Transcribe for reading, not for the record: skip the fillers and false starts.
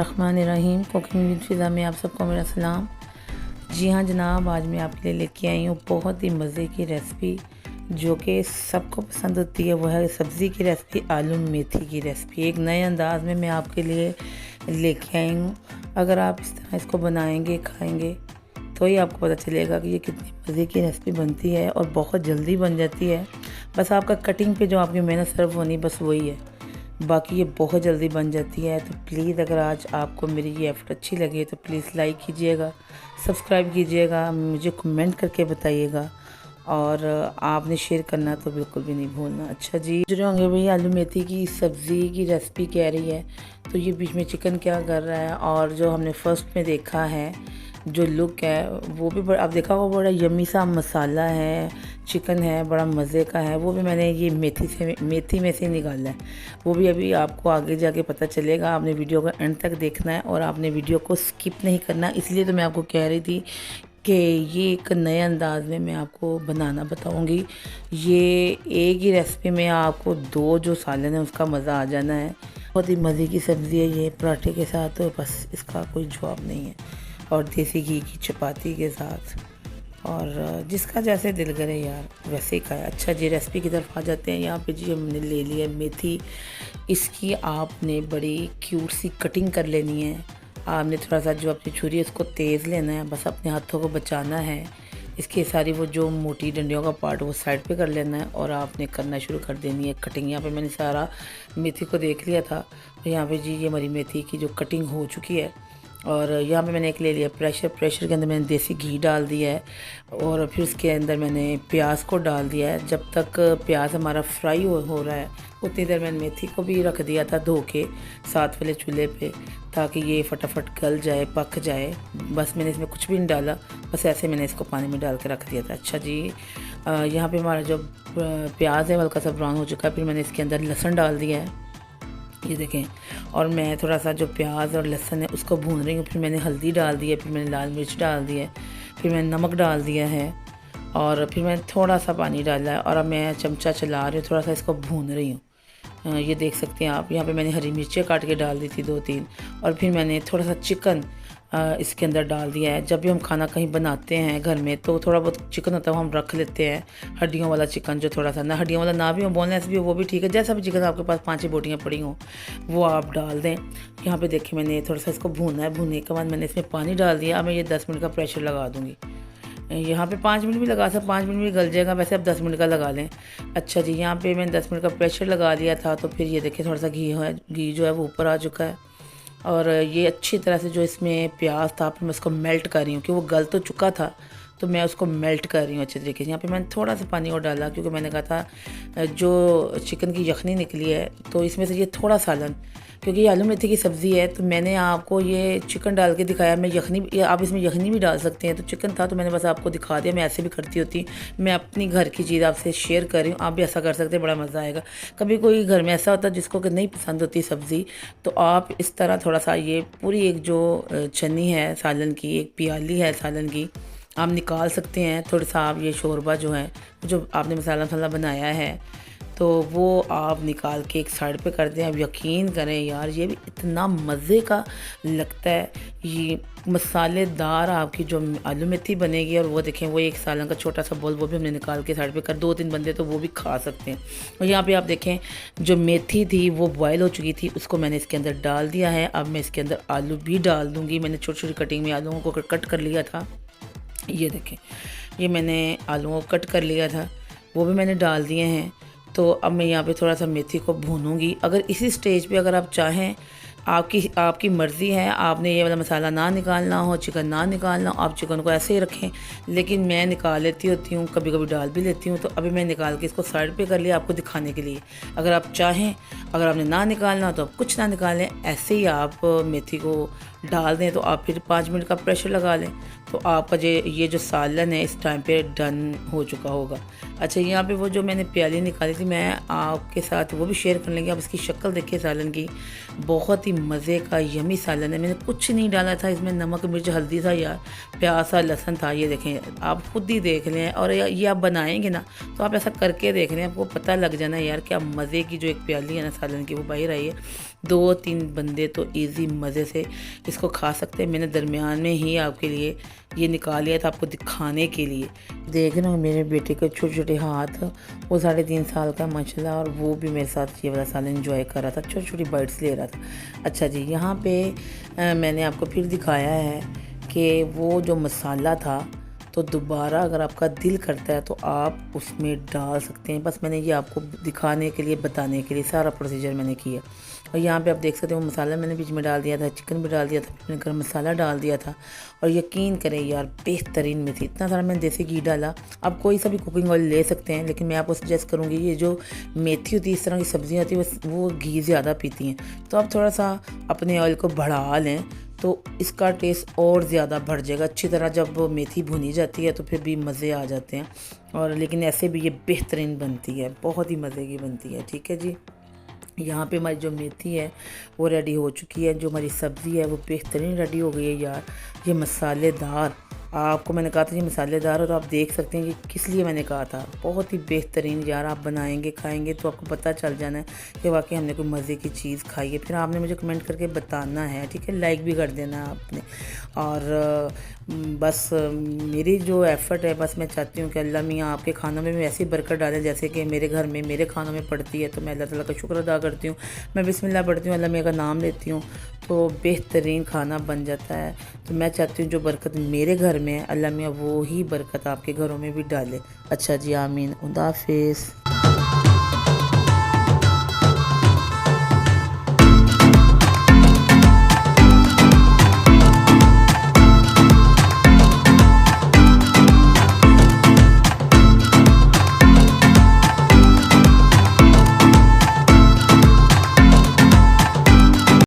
बिस्मिल्लाहिर्रहमानिर्रहीम। Cooking with फ़िज़ा में आप सबको मेरा सलाम। जी हाँ जनाब, आज मैं आपके लिए लेके आई हूँ बहुत ही मज़े की रेसिपी जो कि सबको पसंद होती है। वो है सब्ज़ी की रेसिपी, आलू मेथी की रेसिपी। एक नए अंदाज में मैं आपके लिए लेके आई हूँ। अगर आप इस तरह इसको बनाएंगे, खाएंगे, तो ही आपको पता चलेगा कि ये कितनी मज़े की रेसिपी बनती है और बहुत जल्दी बन जाती है। बस आपका कटिंग पे जो आपकी मेहनत सिर्फ होनी बस वही है, बाकी ये बहुत जल्दी बन जाती है। तो प्लीज़ अगर आज आपको मेरी ये एफ़र्ट अच्छी लगे तो प्लीज़ लाइक कीजिएगा, सब्सक्राइब कीजिएगा, मुझे कमेंट करके बताइएगा और आपने शेयर करना तो बिल्कुल भी नहीं भूलना। अच्छा जी, जो होंगे भाई आलू मेथी की सब्ज़ी की रेसिपी कह रही है, तो ये बीच में चिकन क्या कर रहा है और जो हमने फर्स्ट में देखा है जो लुक है वो भी बड़ा, आप देखा होगा बड़ा यम्मी सा मसाला है, चिकन है, बड़ा मज़े का है। वो भी मैंने ये मेथी में से निकाला है। वो भी अभी आपको आगे जाके पता चलेगा। आपने वीडियो का एंड तक देखना है और आपने वीडियो को स्किप नहीं करना। इसलिए तो मैं आपको कह रही थी कि ये एक नए अंदाज में मैं आपको बनाना बताऊंगी। ये एक ही रेसिपी में आपको दो जो सालन है उसका मज़ा आ जाना है। बहुत ही मज़े की सब्ज़ी है ये, पराठे के साथ तो बस इसका कोई जवाब नहीं है, और देसी घी की चपाती के साथ, और जिसका जैसे दिल करे यार वैसे ही खाए। अच्छा जी, रेसिपी की तरफ आ जाते हैं। यहाँ पे जी हमने ले लिया मेथी। इसकी आपने बड़ी क्यूट सी कटिंग कर लेनी है। आपने थोड़ा सा जो अपनी छुरी है उसको तेज़ लेना है, बस अपने हाथों को बचाना है। इसकी सारी वो जो मोटी डंडियों का पार्ट वो साइड पे कर लेना है और आपने करना शुरू कर देनी है कटिंग। यहाँ पे मैंने सारा मेथी को देख लिया था, तो यहाँ पे जी ये हमारी मेथी की जो कटिंग हो चुकी है। और यहाँ पे मैंने एक ले लिया प्रेशर के अंदर मैंने देसी घी डाल दिया है और फिर उसके अंदर मैंने प्याज को डाल दिया है। जब तक प्याज हमारा फ्राई हो रहा है उतनी देर मैंने मेथी को भी रख दिया था धो के साथ वाले चूल्हे पे, ताकि ये फटाफट गल जाए, पक जाए। बस मैंने इसमें कुछ भी नहीं डाला, बस ऐसे मैंने इसको पानी में डाल के रख दिया था। अच्छा जी, यहाँ पे हमारा जो प्याज है हल्का सा ब्राउन हो चुका है। फिर मैंने इसके अंदर लहसुन डाल दिया है, ये देखें, और मैं थोड़ा सा जो प्याज और लहसुन है उसको भून रही हूँ। फिर मैंने हल्दी डाल दी है, फिर मैंने लाल मिर्च डाल दी है, फिर मैंने नमक डाल दिया है और फिर मैंने थोड़ा सा पानी डाला है और अब मैं चमचा चला रही हूँ, थोड़ा सा इसको भून रही हूँ। ये देख सकते हैं आप। यहाँ पे मैंने हरी मिर्चें काट के डाल दी थी 2-3, और फिर मैंने थोड़ा सा चिकन इसके अंदर डाल दिया है। जब भी हम खाना कहीं बनाते हैं घर में तो थोड़ा बहुत चिकन होता है वो हम रख लेते हैं, हड्डियों वाला चिकन, जो थोड़ा सा ना हड्डियों वाला ना भी हो, बोनलेस भी हो, वो भी ठीक है। जैसा भी चिकन आपके पास 5-6 बोटियाँ पड़ी हों वो आप डाल दें। यहाँ पे देखिए मैंने थोड़ा सा इसको भूना है। भूनने के बाद मैंने इसमें पानी डाल दिया। अब मैं ये 10 मिनट का प्रेशर लगा दूँगी। यहाँ पे 5 मिनट भी लगा सकते, 5 मिनट भी गल जाएगा, वैसे आप 10 मिनट का लगा लें। अच्छा जी, यहाँ पे मैंने 10 मिनट का प्रेशर लगा दिया था। तो फिर ये देखिए थोड़ा सा घी जो है वो ऊपर आ चुका है और ये अच्छी तरह से जो इसमें प्याज था फिर मैं उसको मेल्ट कर रही हूँ, कि वो गल तो चुका था तो मैं उसको मेल्ट कर रही हूँ अच्छे तरीके से। यहाँ पे मैंने थोड़ा सा पानी और डाला क्योंकि मैंने कहा था जो चिकन की यखनी निकली है तो इसमें से ये थोड़ा सालन, क्योंकि ये आलू मेथी की सब्ज़ी है तो मैंने आपको ये चिकन डाल के दिखाया। मैं यखनी, आप इसमें यखनी भी डाल सकते हैं, तो चिकन था तो मैंने बस आपको दिखा दिया। मैं ऐसे भी करती होती, मैं अपनी घर की चीज़ आपसे शेयर कर रही हूँ, आप भी ऐसा कर सकते हैं, बड़ा मज़ा आएगा। कभी कोई घर में ऐसा होता है जिसको कि नहीं पसंद होती सब्ज़ी, तो आप इस तरह थोड़ा सा ये पूरी एक जो छन्नी है सालन की, एक प्याली है सालन की, आप निकाल सकते हैं। थोड़ा सा आप ये शोरबा जो है, जो आपने मसाला बनाया है तो वो आप निकाल के एक साइड पे कर दें। आप यकीन करें यार ये भी इतना मज़े का लगता है। ये मसालेदार आपकी जो आलू मेथी बनेगी। और वो देखें वो एक सालन का छोटा सा बोल वो भी हमने निकाल के साइड पे कर, 2-3 बंदे तो वो भी खा सकते हैं। और यहाँ पे आप देखें जो मेथी थी वो बॉयल हो चुकी थी, उसको मैंने इसके अंदर डाल दिया है। अब मैं इसके अंदर आलू भी डाल दूँगी। मैंने छोटी छोटी कटिंग में आलूओं को कट कर लिया था, ये देखें ये मैंने आलूओं को कट कर लिया था, वो भी मैंने डाल दिए हैं। तो अब मैं यहाँ पे थोड़ा सा मेथी को भूनूंगी। अगर इसी स्टेज पे अगर आप चाहें, आपकी मर्ज़ी है, आपने ये वाला मसाला ना निकालना हो, चिकन ना निकालना हो, आप चिकन को ऐसे ही रखें। लेकिन मैं निकाल लेती होती हूँ, कभी कभी डाल भी लेती हूँ, तो अभी मैं निकाल के इसको साइड पे कर लिया आपको दिखाने के लिए। अगर आप चाहें, अगर आपने ना निकालना हो तो आप कुछ ना निकालें, ऐसे ही आप मेथी को डाल दें तो आप फिर 5 मिनट का प्रेशर लगा लें तो आपका ये जो सालन है इस टाइम पे डन हो चुका होगा। अच्छा, यहाँ पे वो जो मैंने प्याली निकाली थी मैं आपके साथ वो भी शेयर कर लेंगे। आप इसकी शक्ल देखिए सालन की, बहुत ही मज़े का यमी सालन है। मैंने कुछ नहीं डाला था इसमें, नमक मिर्च हल्दी था यार, प्याज सा लहसुन था। ये देखें, आप खुद ही देख लें, और ये आप बनाएंगे ना तो आप ऐसा करके देख लें, आपको पता लग जाना यार क्या मज़े की जो एक प्याली है ना सालन की वो बाहर आई है। 2-3 बंदे तो इजी मज़े से इसको खा सकते हैं। मैंने दरमियान में ही आपके लिए ये निकाल लिया था आपको दिखाने के लिए। देख ना मेरे बेटे के छोटे छोटे हाथ, वो 3.5 साल का माशाल्लाह, और वो भी मेरे साथ ये वाला साल एंजॉय कर रहा था, छोटी छोटी बाइट्स ले रहा था। अच्छा जी, यहाँ पे मैंने आपको फिर दिखाया है कि वो जो मसाला था तो दोबारा अगर आपका दिल करता है तो आप उसमें डाल सकते हैं। बस मैंने ये आपको दिखाने के लिए, बताने के लिए सारा प्रोसीजर मैंने किया। और यहाँ पे आप देख सकते हो मसाला मैंने बीच में डाल दिया था, चिकन भी डाल दिया था, मैंने गरम मसाला डाल दिया था। और यकीन करें यार बेहतरीन में थी, इतना सारा मैंने देसी घी डाला। आप कोई सा भी कुकिंग ऑयल ले सकते हैं, लेकिन मैं आपको सजेस्ट करूँगी ये जो मेथी होती है, इस तरह की सब्जियाँ होती है वो घी ज़्यादा पीती हैं, तो आप थोड़ा सा अपने ऑयल को बढ़ा लें तो इसका टेस्ट और ज़्यादा बढ़ जाएगा। अच्छी तरह जब मेथी भुनी जाती है तो फिर भी मज़े आ जाते हैं। और लेकिन ऐसे भी ये बेहतरीन बनती है, बहुत ही मज़े की बनती है। ठीक है जी, यहाँ पे हमारी जो मेथी है वो रेडी हो चुकी है, जो हमारी सब्ज़ी है वो बेहतरीन रेडी हो गई है यार। ये मसालेदार, आपको मैंने कहा था ये मसालेदार, और आप देख सकते हैं कि किस लिए मैंने कहा था, बहुत ही बेहतरीन यार। आप बनाएंगे खाएंगे तो आपको पता चल जाना है कि वाकई हमने कोई मज़े की चीज़ खाई है। फिर आपने मुझे कमेंट करके बताना है, ठीक है, लाइक भी कर देना आपने। और बस मेरी जो एफ़र्ट है, बस मैं चाहती हूँ कि अल्लाह मियाँ आपके खानों में भी ऐसी बरकत डाले जैसे कि मेरे घर में मेरे खानों में पड़ती है। तो मैं अल्लाह ताला का शुक्र अदा करती हूँ, मैं बिस्मिल्लाह पढ़ती हूँ, अल्लाह मियाँ का नाम लेती हूँ तो बेहतरीन खाना बन जाता है। तो मैं चाहती हूँ जो बरकत मेरे घर में है अल्लाह मियाँ वो ही बरकत आपके घरों में भी डाले। अच्छा जी, आमीन। खुदा हाफिज़।